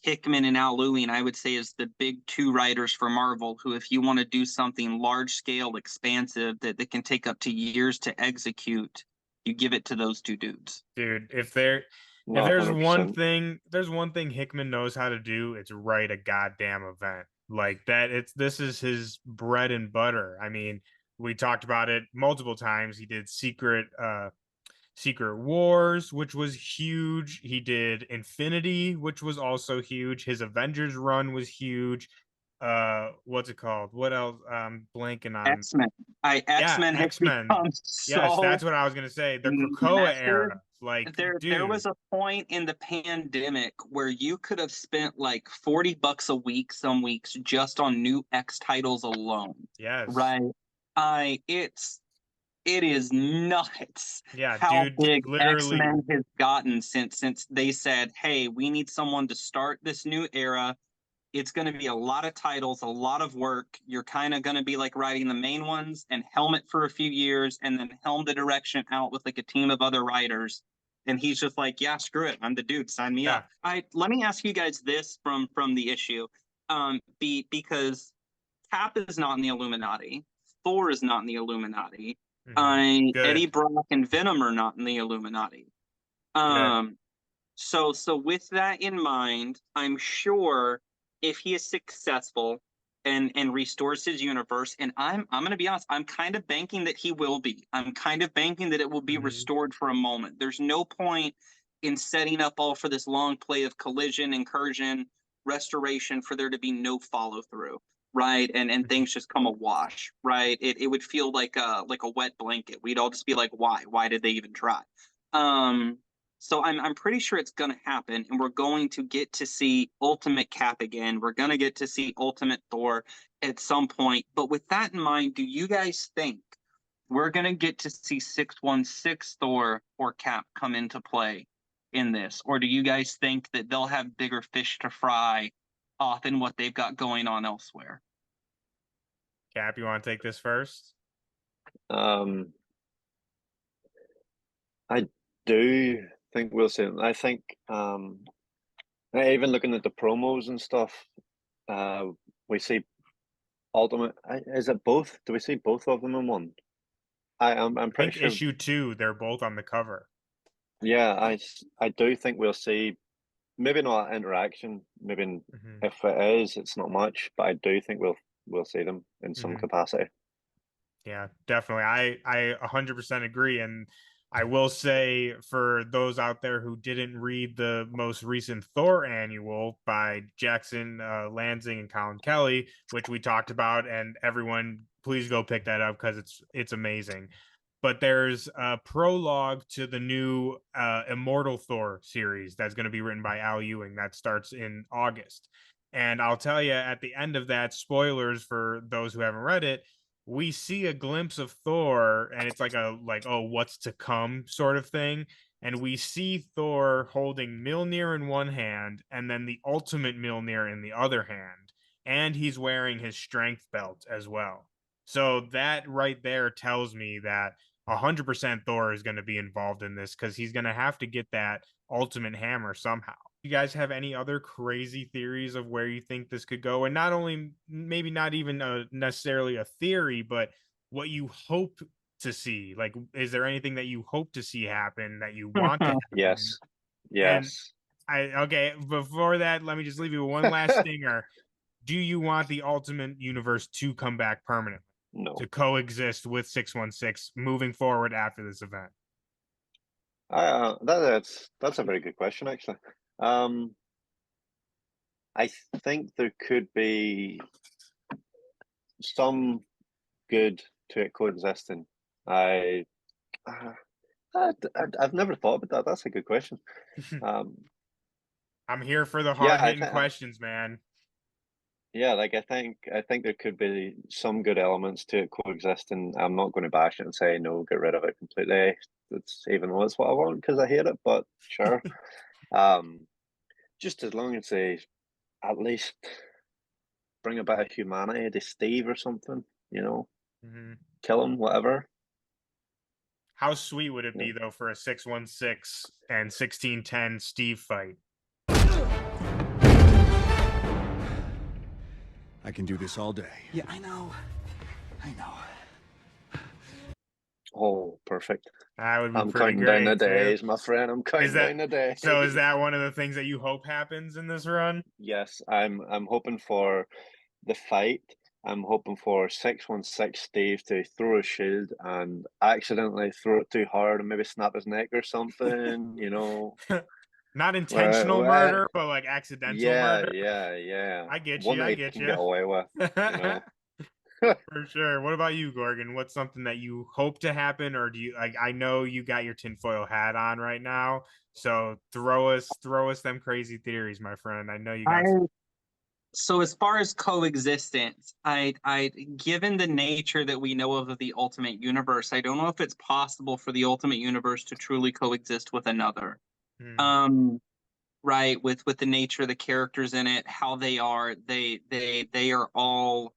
Hickman and Al Ewing, I would say, is the big 2 writers for Marvel who, if you want to do something large scale, expansive, that can take up to years to execute, you give it to those 2 dudes. Dude, if there's 100%. There's one thing Hickman knows how to do, it's write a goddamn event like that. This is his bread and butter. I mean, we talked about it multiple times. He did Secret Wars, which was huge. He did Infinity, which was also huge. His Avengers run was huge. What's it called? What else? Blanking on X-Men. X-Men. Yes, that's what I was gonna say. The Krakoa era. Like there was a point in the pandemic where you could have spent like $40 a week some weeks just on new X titles alone. Yes. Right. It is nuts. Yeah, how dude, big literally X-Men has gotten since they said, hey, we need someone to start this new era. It's going to be a lot of titles, a lot of work. You're kind of going to be like writing the main ones and helm it for a few years and then helm the direction out with like a team of other writers. And he's just like, yeah, screw it. I'm the dude. Sign me up. Let me ask you guys this from the issue. Because Cap is not in the Illuminati. Thor is not in the Illuminati. Eddie Brock and Venom are not in the Illuminati. So with that in mind, I'm sure if he is successful and restores his universe, and I'm gonna be honest, I'm kind of banking that he will be. I'm kind of banking that it will be restored for a moment. There's no point in setting up all for this long play of collision, incursion, restoration for there to be no follow through, right? And things just come awash, right? It would feel like a wet blanket. We'd all just be like, why? Why did they even try? So I'm pretty sure it's gonna happen, and we're going to get to see Ultimate Cap again. We're gonna get to see Ultimate Thor at some point. But with that in mind, do you guys think we're gonna get to see 616 Thor or Cap come into play in this? Or do you guys think that they'll have bigger fish to fry off in what they've got going on elsewhere? Cap, you want to take this first? I do think we'll see them. I think even looking at the promos and stuff, we see Ultimate. Is it both? Do we see both of them in one? I'm I pretty think sure. issue 2, they're both on the cover. Yeah, I do think we'll see maybe not interaction. Maybe if it is, it's not much, but I do think we'll see them in some capacity. Yeah, definitely. I 100% agree, and I will say for those out there who didn't read the most recent Thor annual by Jackson Lansing and Colin Kelly, which we talked about, and everyone please go pick that up because it's amazing. But there's a prologue to the new Immortal Thor series that's going to be written by Al Ewing that starts in August. And I'll tell you at the end of that, spoilers for those who haven't read it, we see a glimpse of Thor, and it's like oh, what's to come sort of thing. And we see Thor holding Mjolnir in one hand and then the ultimate Mjolnir in the other hand. And he's wearing his strength belt as well. So that right there tells me that 100% Thor is going to be involved in this because he's going to have to get that ultimate hammer somehow. You guys have any other crazy theories of where you think this could go? And not only, maybe not even necessarily a theory, but what you hope to see. Like, is there anything that you hope to see happen that you want to happen? Yes. And okay, before that, let me just leave you with one last stinger. Do you want the Ultimate Universe to come back permanently? No. To coexist with 616 moving forward after this event? That's a very good question, actually. I think there could be some good to it coexisting. I've never thought about that. That's a good question. I'm here for the hard-hitting questions, man. Yeah, like I think there could be some good elements to it coexisting. I'm not going to bash it and say no, get rid of it completely. It's even though it's what I want because I hate it, but sure. Just as long as they at least bring a bit of humanity to Steve or something, kill him, whatever. How sweet would it be though for a 616 and 1610 Steve fight? I can do this all day. Yeah, I know. Oh, perfect. That would be I'm pretty counting great, down the too. days, my friend. I'm counting down the days. So is that one of the things that you hope happens in this run? Yes, I'm hoping for the fight. I'm hoping for 616 Steve to throw a shield and accidentally throw it too hard and maybe snap his neck or something, Not intentional murder, but like accidental murder. Yeah. I get One you. that I he get can you. get away with, For sure. What about you, Gorgon? What's something that you hope to happen, or do you like? I know you got your tinfoil hat on right now, so throw us them crazy theories, my friend. I know you got. So as far as coexistence, I given the nature that we know of the Ultimate Universe, I don't know if it's possible for the Ultimate Universe to truly coexist with another. Right, with the nature of the characters in it, how they are, they are all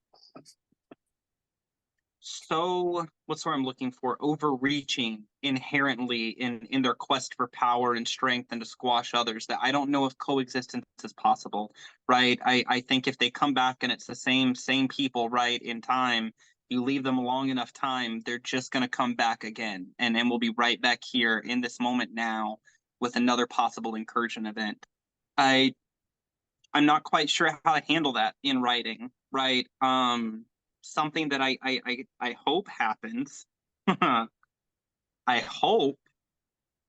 so, what's what I'm looking for, overreaching inherently in their quest for power and strength and to squash others, that I don't know if coexistence is possible, right? I think if they come back and it's the same people, right, in time, you leave them a long enough time, they're just going to come back again, and we'll be right back here in this moment now, with another possible incursion event. I'm not quite sure how to handle that in writing, right? Something that I hope happens. I hope,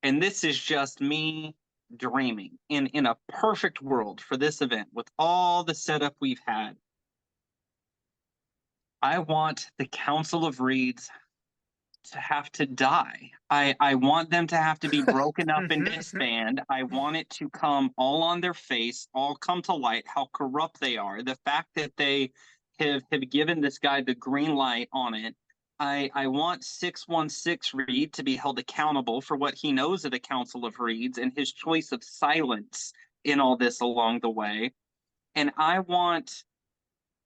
and this is just me dreaming, in a perfect world for this event with all the setup we've had, I want the Council of Reeds to have to die. I want them to have to be broken up and disband. I want it to come all on their face, all come to light how corrupt they are. The fact that they have given this guy the green light on it. I want 616 Reed to be held accountable for what he knows of the Council of Reeds and his choice of silence in all this along the way. And I want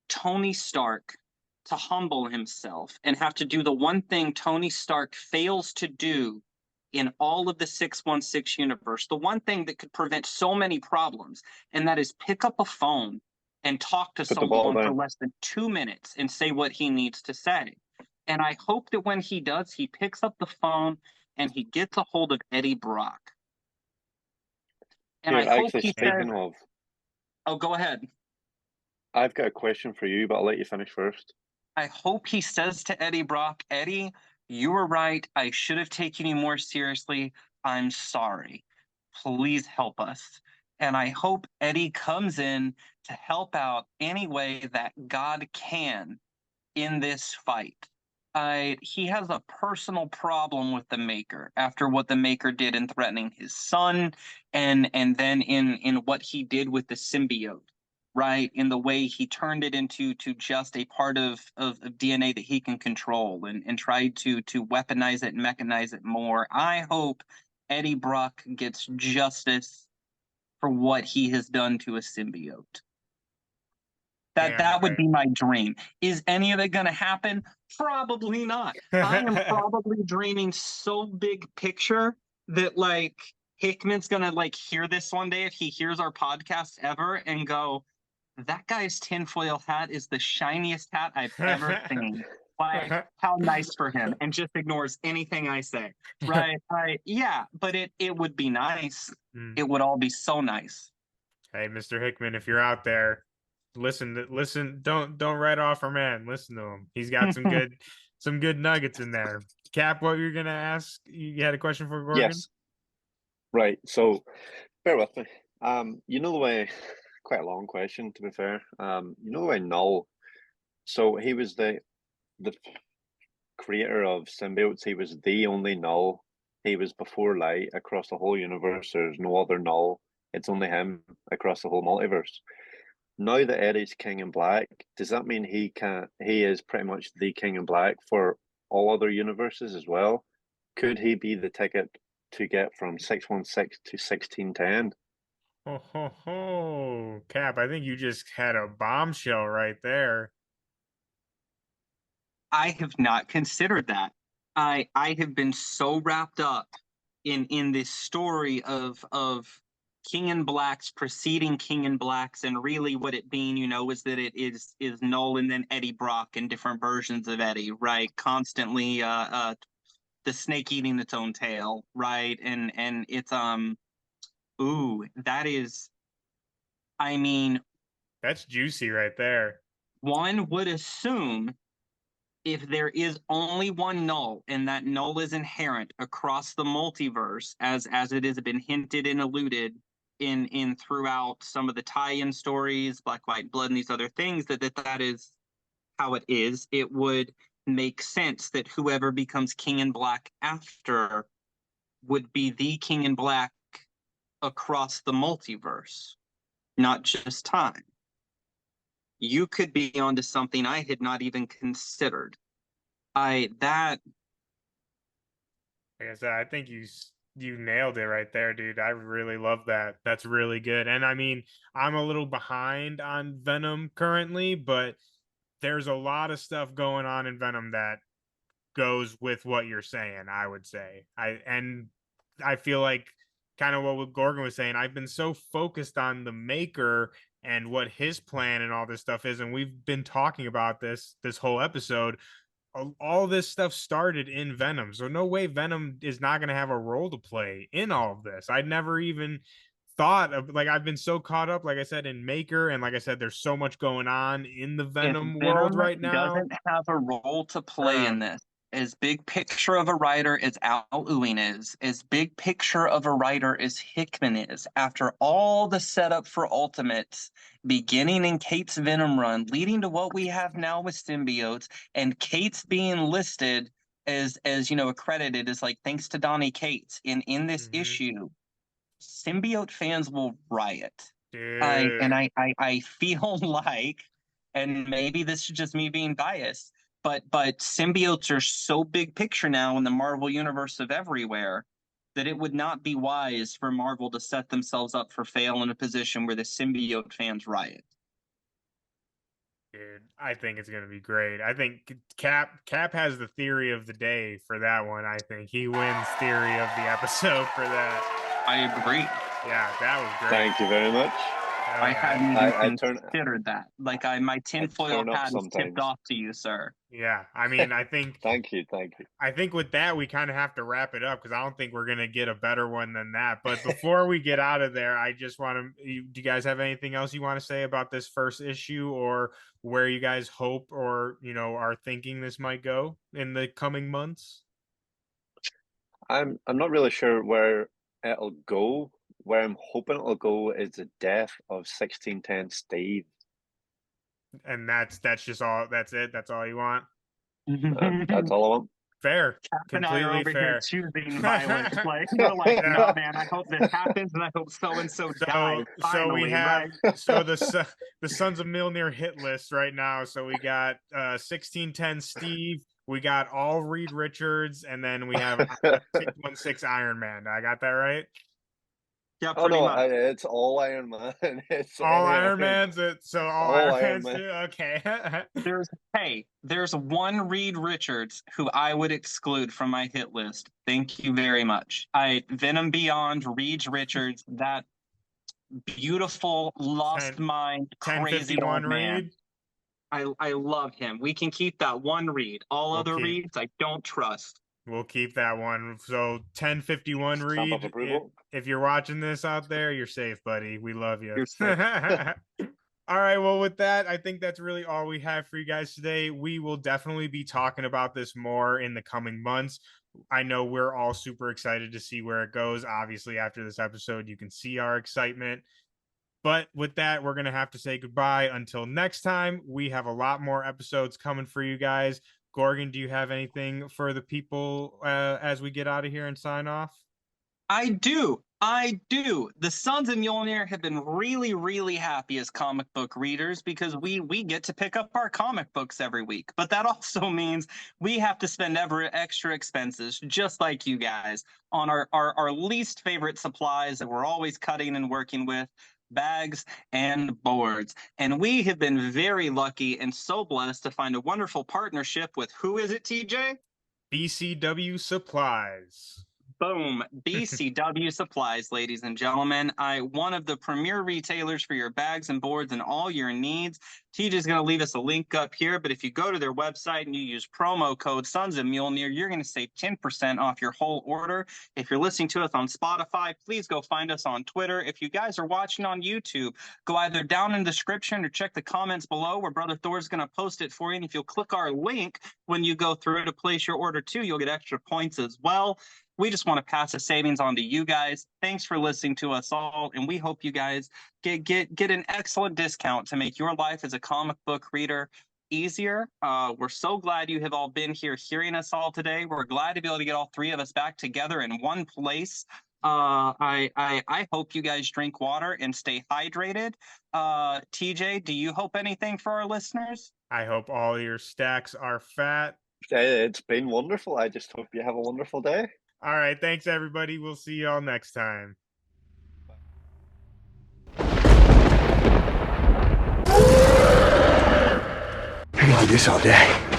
Tony Stark to humble himself and have to do the one thing Tony Stark fails to do in all of the 616 universe, the one thing that could prevent so many problems, and that is pick up a phone and talk to someone for less than 2 minutes and say what he needs to say. And I hope that when he does, he picks up the phone and he gets a hold of Eddie Brock. And I hope he says, oh, go ahead. I've got a question for you, but I'll let you finish first. I hope he says to Eddie Brock, Eddie, you were right. I should have taken you more seriously. I'm sorry. Please help us. And I hope Eddie comes in to help out any way that God can in this fight. He has a personal problem with the Maker after what the Maker did in threatening his son, and then in what he did with the symbiote, right? In the way he turned it into just a part of DNA that he can control and tried to weaponize it and mechanize it more. I hope Eddie Brock gets justice for what he has done to a symbiote. That would be my dream. Is any of it going to happen? Probably not. I am probably dreaming so big picture that like Hickman's going to like hear this one day if he hears our podcast ever and go, that guy's tinfoil hat is the shiniest hat I've ever seen. Like, how nice for him, and just ignores anything I say. Right? Yeah, but it would be nice. It would all be so nice. Hey, Mr. Hickman, if you're out there, listen, don't write off our man. Listen to him. He's got some good nuggets in there. Cap, what you're gonna ask? You had a question for Gorgon? Yes. Right. So bear with me. You know the way, quite a long question to be fair. You know the way Null, so he was the creator of symbiotes. He was the only Null. He was before Light across the whole universe. There's no other Null. It's only him across the whole multiverse. Now that Eddie's King in Black, does that mean he is pretty much the King in Black for all other universes as well? Could he be the ticket to get from 616 to 1610? Oh, Cap, I think you just had a bombshell right there. I have not considered that. I have been so wrapped up in this story of King in Blacks preceding King in Blacks, and really what it being, is that it is Null and then Eddie Brock and different versions of Eddie, right? Constantly the snake eating its own tail, right? And it's that is, I mean, that's juicy right there. One would assume if there is only one Null, and that Null is inherent across the multiverse, as it has been hinted and alluded in throughout some of the tie-in stories, Black, White, Blood, and these other things, that is how it is, it would make sense that whoever becomes King in Black after would be the King in Black across the multiverse, not just time. You could be onto something I had not even considered. Like I said, I think you nailed it right there, dude. I really love that. That's really good. And I mean, I'm a little behind on Venom currently, but there's a lot of stuff going on in Venom that goes with what you're saying, I would say. I feel like kind of what Gorgon was saying, I've been so focused on the Maker and what his plan and all this stuff is, and we've been talking about this whole episode. all this stuff started in Venom. So no way Venom is not going to have a role to play in all of this. I'd never even thought of, like, I've been so caught up, like I said, in Maker, and like I said, there's so much going on in the Venom world right now. Doesn't have a role to play in this. As big picture of a writer as Al Ewing is, as big picture of a writer as Hickman is, after all the setup for Ultimates, beginning in Kate's Venom run, leading to what we have now with symbiotes, and Kate's being listed as accredited as like thanks to Donny Cates in this issue, symbiote fans will riot. I feel like, and maybe this is just me being biased, but symbiotes are so big picture now in the Marvel universe of everywhere that it would not be wise for Marvel to set themselves up for fail in a position where the symbiote fans riot. Dude, I think it's gonna be great. I think Cap has the theory of the day for that one. I think he wins theory of the episode for that. I agree. Yeah, that was great. Thank you very much. I hadn't even considered that. Like my tinfoil hat is tipped off to you, sir. Yeah, I mean, I think. Thank you. I think with that we kind of have to wrap it up because I don't think we're gonna get a better one than that. But before we get out of there, I just want to. Do you guys have anything else you want to say about this first issue, or where you guys hope or are thinking this might go in the coming months? I'm not really sure where it'll go. Where I'm hoping it'll go is the death of 1610 Steve. And that's just all. That's it. That's all you want. That's all I want. Fair. Cap and Completely I are over fair. here choosing violence. Like we're like, no, man. I hope this happens, and I hope so and so dies. So we Finally, have right? the Sons of Mjolnir hit list right now. So we got 1610 Steve. We got all Reed Richards, and then we have 616 Iron Man. I got that right? Yeah, Oh no, much. it's all Iron Man. It's all Iron Mans. So all Iron Mans. Okay. There's one Reed Richards who I would exclude from my hit list. Thank you very much. Venom Beyond, Reed Richards, that beautiful lost mind, crazy old man. Reed. I love him. We can keep that one Reed. All other Reeds I don't trust. We'll keep that one. So 1051 Reed. If you're watching this out there, you're safe, buddy. We love you. You're safe. All right. Well, with that, I think that's really all we have for you guys today. We will definitely be talking about this more in the coming months. I know we're all super excited to see where it goes. Obviously, after this episode, you can see our excitement. But with that, we're going to have to say goodbye. Until next time, we have a lot more episodes coming for you guys. Gorgon, do you have anything for the people as we get out of here and sign off? I do. The Sons of Mjolnir have been really, really happy as comic book readers because we get to pick up our comic books every week. But that also means we have to spend extra expenses, just like you guys, on our least favorite supplies that we're always cutting and working with. Bags and boards. And we have been very lucky and so blessed to find a wonderful partnership with, who is it, TJ? BCW Supplies. Boom. BCW Supplies, ladies and gentlemen. One of the premier retailers for your bags and boards and all your needs. TJ's going to leave us a link up here, but if you go to their website and you use promo code Sons of Mjolnir, you're going to save 10% off your whole order. If you're listening to us on Spotify, please go find us on Twitter. If you guys are watching on YouTube, go either down in the description or check the comments below where Brother Thor's going to post it for you. And if you'll click our link when you go through to place your order too, you'll get extra points as well. We just want to pass the savings on to you guys. Thanks for listening to us all, and we hope you guys get an excellent discount to make your life as a comic book reader easier. We're so glad you have all been here hearing us all today. We're glad to be able to get all three of us back together in one place. I hope you guys drink water and stay hydrated. TJ, do you hope anything for our listeners? I hope all your stacks are fat. It's been wonderful. I just hope you have a wonderful day. All right. Thanks, everybody. We'll see y'all next time. Hang on this all day.